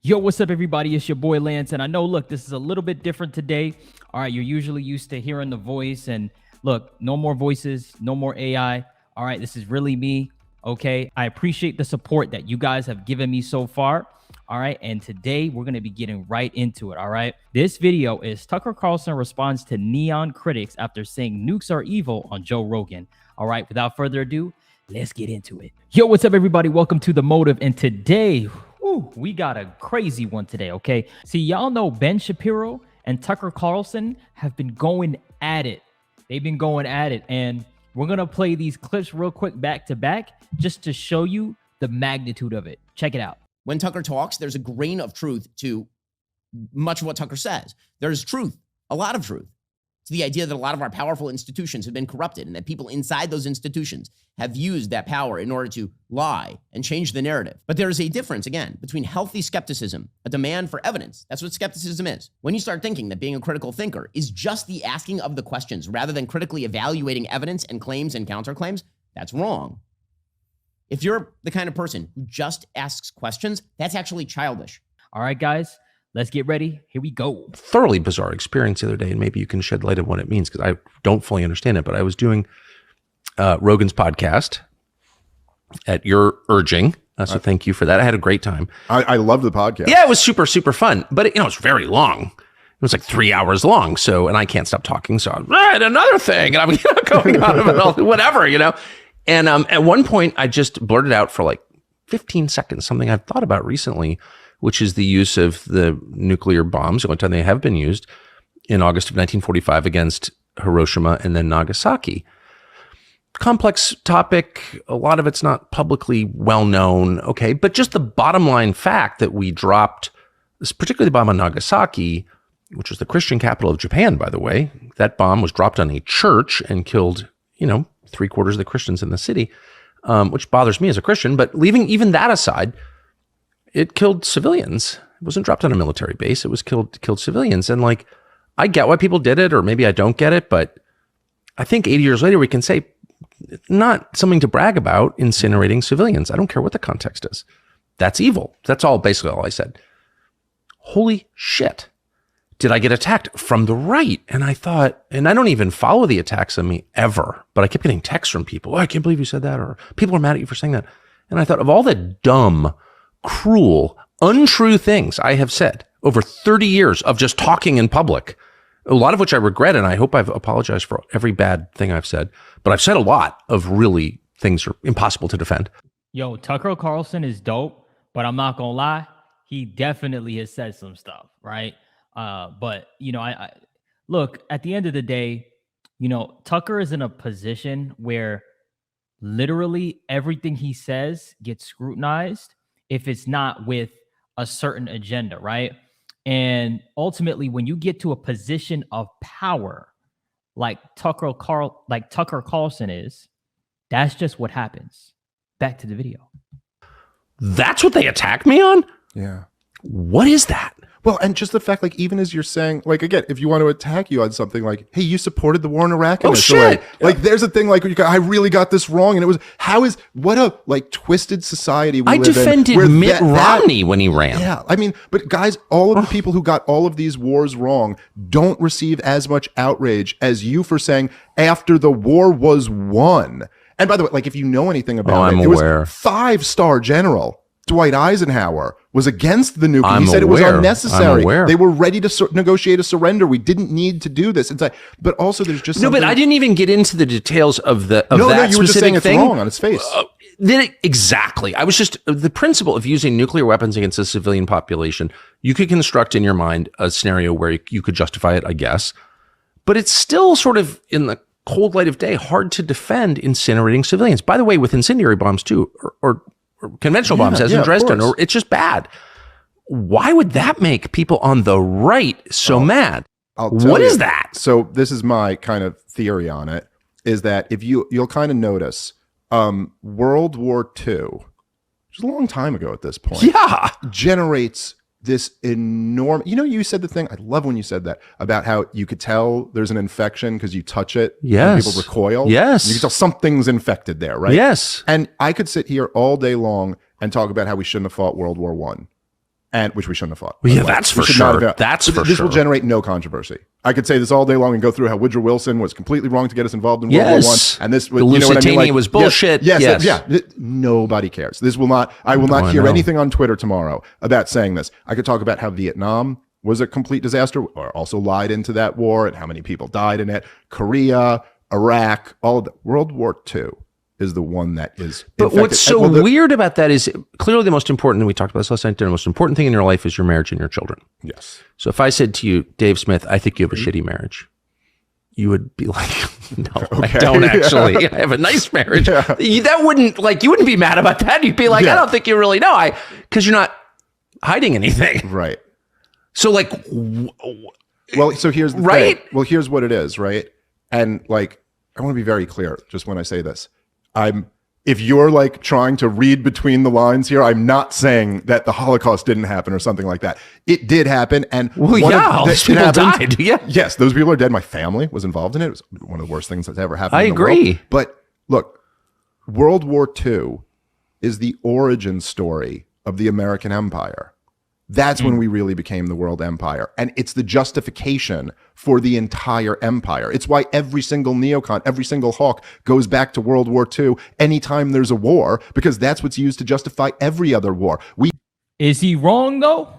Yo, what's up, everybody? It's your boy Lance, and I know, look, this is a little bit different today. All right, you're usually used to hearing the voice, and look, no more voices, no more AI. All right, this is really me, okay? I appreciate the support that you guys have given me so far. All right, and today we're going to be getting right into it, all right? This video is Tucker Carlson responds to neon critics after saying nukes are evil on Joe Rogan. All right, without further ado, let's get into it. Yo, what's up, everybody? Welcome to The Motive, and today, we got a crazy one today, okay? See, y'all know Ben Shapiro and Tucker Carlson have been going at it. They've been going at it, and we're going to play these clips real quick back to back just to show you the magnitude of it. Check it out. When Tucker talks, there's a grain of truth to much of what Tucker says. There's truth, a lot of truth. It's the idea that a lot of our powerful institutions have been corrupted and that people inside those institutions have used that power in order to lie and change the narrative. But there is a difference, again, between healthy skepticism, a demand for evidence. That's what skepticism is. When you start thinking that being a critical thinker is just the asking of the questions rather than critically evaluating evidence and claims and counterclaims, that's wrong. If you're the kind of person who just asks questions, that's actually childish. All right, guys, let's get ready. Here we go. Thoroughly bizarre experience the other day, and maybe you can shed light on what it means, because I don't fully understand it. But I was doing Rogan's podcast at your urging, so thank you for that. I had a great time. I loved the podcast. Yeah, it was super, super fun, but it was very long. It was like 3 hours long. So, and I can't stop talking. So I'm right, another thing, and I'm going on about whatever, And at one point, I just blurted out for like 15 seconds something I've thought about recently, which is the use of the nuclear bombs, the only time they have been used, in August of 1945 against Hiroshima and then Nagasaki. Complex topic. A lot of it's not publicly well known. Okay. But just the bottom line fact that we dropped, particularly the bomb on Nagasaki, which was the Christian capital of Japan, by the way, that bomb was dropped on a church and killed, 3/4 of the Christians in the city, which bothers me as a Christian. But leaving even that aside, it killed civilians. It wasn't dropped on a military base. It was killed civilians. And I get why people did it, or maybe I don't get it, but I think 80 years later, we can say not something to brag about, incinerating civilians. I don't care what the context is. That's evil. That's basically all I said. Holy shit. Did I get attacked from the right? And I thought, and I don't even follow the attacks on me ever, but I kept getting texts from people. Oh, I can't believe you said that. Or people are mad at you for saying that. And I thought, of all the dumb, cruel, untrue things I have said over 30 years of just talking in public, a lot of which I regret, and I hope I've apologized for every bad thing I've said, but I've said a lot of really things are impossible to defend. Yo, Tucker Carlson is dope, but I'm not going to lie. He definitely has said some stuff, right? But, I look, at the end of the day, Tucker is in a position where literally everything he says gets scrutinized if it's not with a certain agenda, right? And ultimately, when you get to a position of power like Tucker Carlson is, that's just what happens. Back to the video. That's what they attacked me on? Yeah. What is that? Well, and just the fact, even as you're saying, again, if you want to attack you on something hey, you supported the war in Iraq. Oh, shit. There's a thing I really got this wrong. And it was, what a twisted society we live in. I defended Mitt Romney when he ran. Yeah. But guys, all of the people who got all of these wars wrong don't receive as much outrage as you for saying after the war was won. And by the way, if you know anything about it, it was 5-star general Dwight Eisenhower was against the nuke. He said it was unnecessary. They were ready to negotiate a surrender. We didn't need to do this. But also, there's just but I didn't even get into the details of that you specific were just saying it's thing. wrong on its face. Exactly. I was just the principle of using nuclear weapons against a civilian population. You could construct in your mind a scenario where you could justify it, I guess, but it's still sort of in the cold light of day hard to defend incinerating civilians. By the way, with incendiary bombs too, or conventional bombs, as in Dresden, or it's just bad. Why would that make people on the right so mad? What is that? So this is my kind of theory on it, is that if you'll kind of notice, World War II, which is a long time ago at this point, generates this enormous, you said the thing, I love when you said that, about how you could tell there's an infection because you touch it. Yes. People recoil. Yes. You can tell something's infected there, right? Yes. And I could sit here all day long and talk about how we shouldn't have fought World War I. and which we shouldn't have fought. Well, yeah, By the way. that's We for should not sure. have- That's for This sure. will generate no controversy. I could say this all day long and go through how Woodrow Wilson was completely wrong to get us involved in World War Yes. I, and this, The you know what I mean? Lusitania was bullshit. Yes, Yes. yeah. Nobody cares. This will not. I will I not hear know. anything on Twitter tomorrow about saying this. I could talk about how Vietnam was a complete disaster, or also lied into that war, and how many people died in it. Korea, Iraq, all of that. World War II is the one that is. But infected. what's so Well, weird about that is clearly the most important, and we talked about this last night, the most important thing in your life is your marriage and your children. Yes. So if I said to you, Dave Smith, I think you have a shitty marriage, you would be like, no, I don't actually. I have a nice marriage. Yeah. That wouldn't, like, you wouldn't be mad about that. You'd be like, Yeah. I don't think you really know. Because you're not hiding anything. Right. So, like, Well, so here's the Right? thing. Well, here's what it is, right? And like, I want to be very clear just when I say this. If you're like trying to read between the lines here, I'm not saying that the Holocaust didn't happen or something like that. It did happen. And well, yeah, all these people died. Yeah. Yes, those people are dead. My family was involved in it. It was one of the worst things that's ever happened. I in the world. agree. But look, World War II is the origin story of the American empire. That's when we really became the world empire. And it's the justification for the entire empire. It's why every single neocon, every single hawk goes back to World War II anytime there's a war, because that's what's used to justify every other war. Is he wrong though?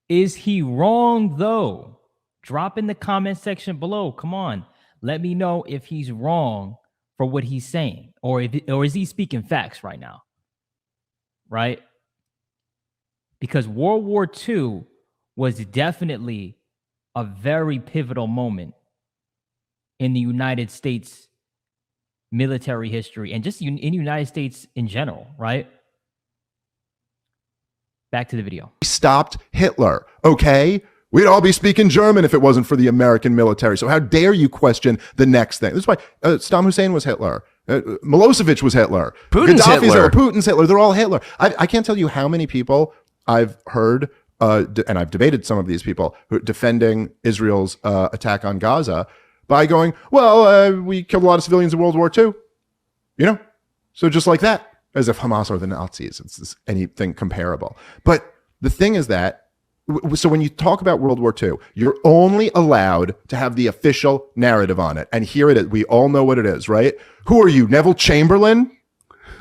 Is he wrong though? Drop in the comment section below. Come on. Let me know if he's wrong for what he's saying, or is he speaking facts right now? Right? Because World War II was definitely a very pivotal moment in the United States military history and just in the United States in general, right? Back to the video. stopped Hitler, okay? We'd all be speaking German if it wasn't for the American military. So how dare you question the next thing? This is why Saddam Hussein was Hitler. Milosevic was Hitler. Putin's Hitler. Putin's Hitler. They're all Hitler. I can't tell you how many people I've heard, and I've debated some of these people who defending Israel's attack on Gaza by going, well, we killed a lot of civilians in World War II. You know? So just like that, as if Hamas are the Nazis. It's anything comparable. But the thing is that, so when you talk about World War II, you're only allowed to have the official narrative on it. And here it is. We all know what it is, right? Who are you, Neville Chamberlain?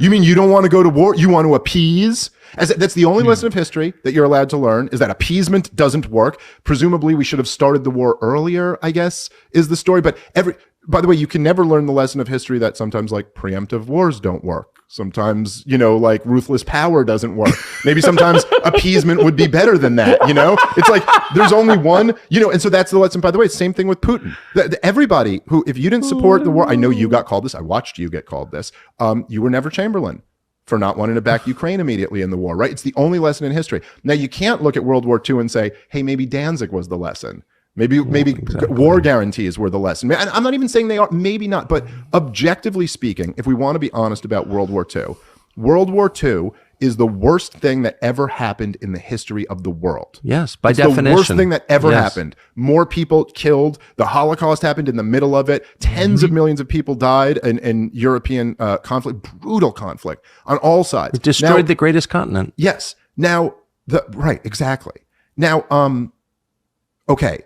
You mean you don't want to go to war? You want to appease? That's the only lesson of history that you're allowed to learn, is that appeasement doesn't work. Presumably, we should have started the war earlier, I guess, is the story. But by the way, you can never learn the lesson of history that sometimes like preemptive wars don't work. Sometimes, like ruthless power doesn't work. Maybe sometimes appeasement would be better than that, It's like there's only one, and so that's the lesson. By the way, same thing with Putin. Everybody who, if you didn't support the war, I know you got called this. I watched you get called this. You were Neville Chamberlain for not wanting to back Ukraine immediately in the war, right? It's the only lesson in history. Now, you can't look at World War II and say, hey, maybe Danzig was the lesson. Maybe exactly. War guarantees were the lesson. And I'm not even saying they are, maybe not, but objectively speaking, if we want to be honest about World War II is the worst thing that ever happened in the history of the world. Yes, by it's definition. the worst thing that ever happened. More people killed. The Holocaust happened in the middle of it. Tens of millions of people died in European conflict, brutal conflict on all sides. It destroyed the greatest continent. Yes. Now, right, exactly. Now, okay.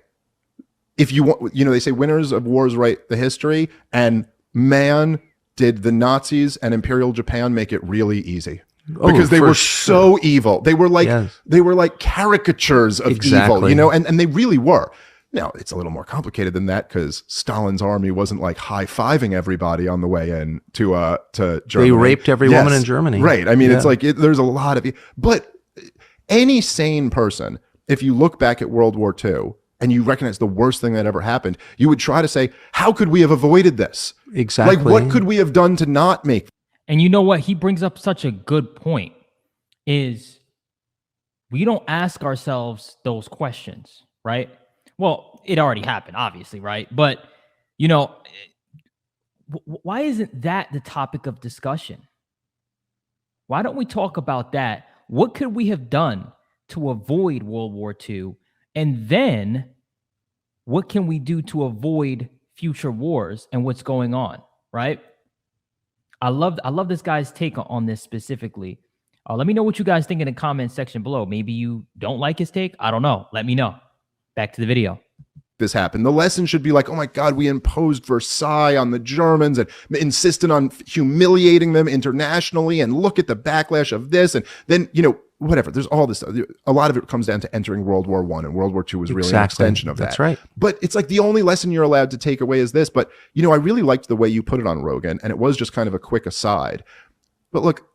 If you want, they say winners of wars write the history, and man, did the Nazis and Imperial Japan make it really easy. Because they were so evil. They were like caricatures of evil, and they really were. Now, it's a little more complicated than that, because Stalin's army wasn't like high-fiving everybody on the way in to Germany. They raped every woman in Germany. Right. I mean, it's like there's a lot of, but any sane person, if you look back at World War II and you recognize the worst thing that ever happened, you would try to say, how could we have avoided this? Exactly. Like, what could we have done to not make? And you know what? He brings up such a good point, is we don't ask ourselves those questions, right? Well, it already happened, obviously, right? But, why isn't that the topic of discussion? Why don't we talk about that? What could we have done to avoid World War II? And then what can we do to avoid future wars and what's going on, right? I love this guy's take on this specifically. Let me know what you guys think in the comment section below. Maybe you don't like his take. I don't know. Let me know. Back to the video. This happened. The lesson should be like, oh my God, we imposed Versailles on the Germans and insisted on humiliating them internationally. And look at the backlash of this. And then, whatever. There's all this. A lot of it comes down to entering World War I, and World War II was really an extension of that. That's right. But it's like the only lesson you're allowed to take away is this. But, I really liked the way you put it on Rogan, and it was just kind of a quick aside. But look,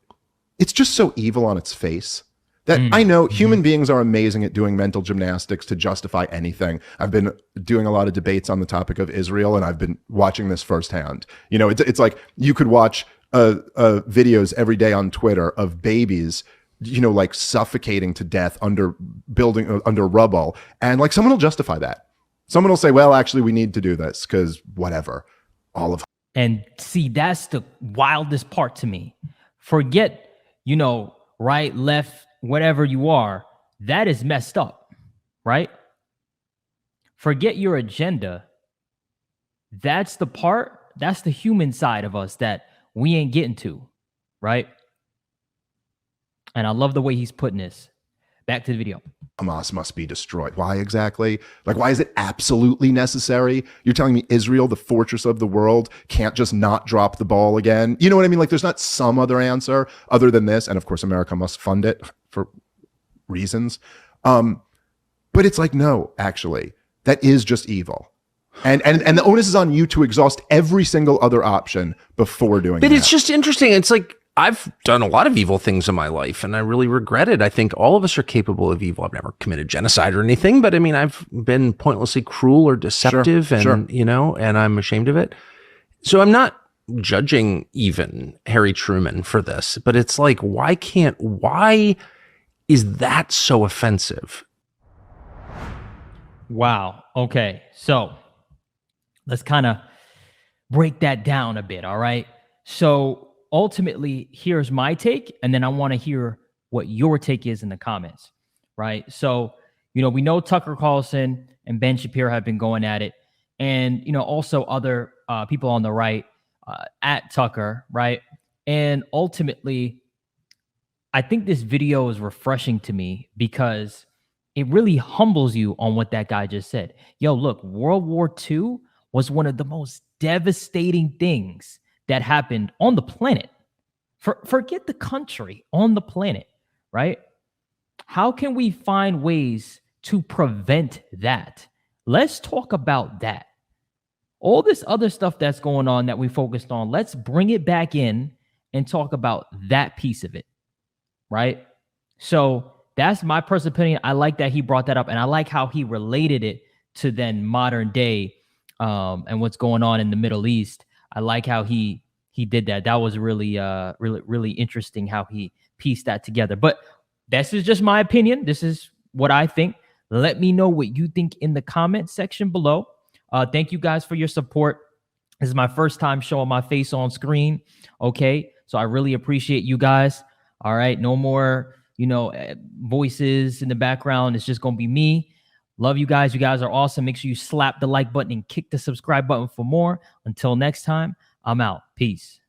it's just so evil on its face. That I know human beings are amazing at doing mental gymnastics to justify anything. I've been doing a lot of debates on the topic of Israel, and I've been watching this firsthand. It's like you could watch videos every day on Twitter of babies, like suffocating to death under rubble, and like someone will justify that. Someone will say, "Well, actually, we need to do this because whatever." And see, that's the wildest part to me. Forget, right, left, whatever you are, that is messed up, right? Forget your agenda. That's the human side of us that we ain't getting to, right? And I love the way he's putting this. Back to the video. Hamas must be destroyed. Why exactly? Like, why is it absolutely necessary? You're telling me Israel, the fortress of the world, can't just not drop the ball again? You know what I mean? Like, there's not some other answer other than this. And of course, America must fund it for reasons. But it's like, no, actually, that is just evil. And the onus is on you to exhaust every single other option before doing that. But it's just interesting. It's like, I've done a lot of evil things in my life, and I really regret it. I think all of us are capable of evil. I've never committed genocide or anything, but I mean, I've been pointlessly cruel or deceptive, and I'm ashamed of it. So I'm not judging even Harry Truman for this, but it's like, why is that so offensive? Wow. Okay. So let's kind of break that down a bit. All right. So ultimately, here's my take, and then I want to hear what your take is in the comments, right? So, we know Tucker Carlson and Ben Shapiro have been going at it, and, also other people on the right at Tucker, right? And ultimately, I think this video is refreshing to me because it really humbles you on what that guy just said. Yo, look, World War II was one of the most devastating things that happened on the planet. Forget the country, on the planet, right? How can we find ways to prevent that? Let's talk about that. All this other stuff that's going on that we focused on, let's bring it back in and talk about that piece of it, right? So that's my personal opinion. I like that he brought that up, and I like how he related it to then modern day and what's going on in the Middle East. I like how he did that. That was really interesting how he pieced that together. But this is just my opinion. This is what I think. Let me know what you think in the comment section below. Thank you guys for your support. This is my first time showing my face on screen. Okay. So I really appreciate you guys. All right. No more, voices in the background. It's just going to be me. Love you guys. You guys are awesome. Make sure you slap the like button and kick the subscribe button for more. Until next time, I'm out. Peace.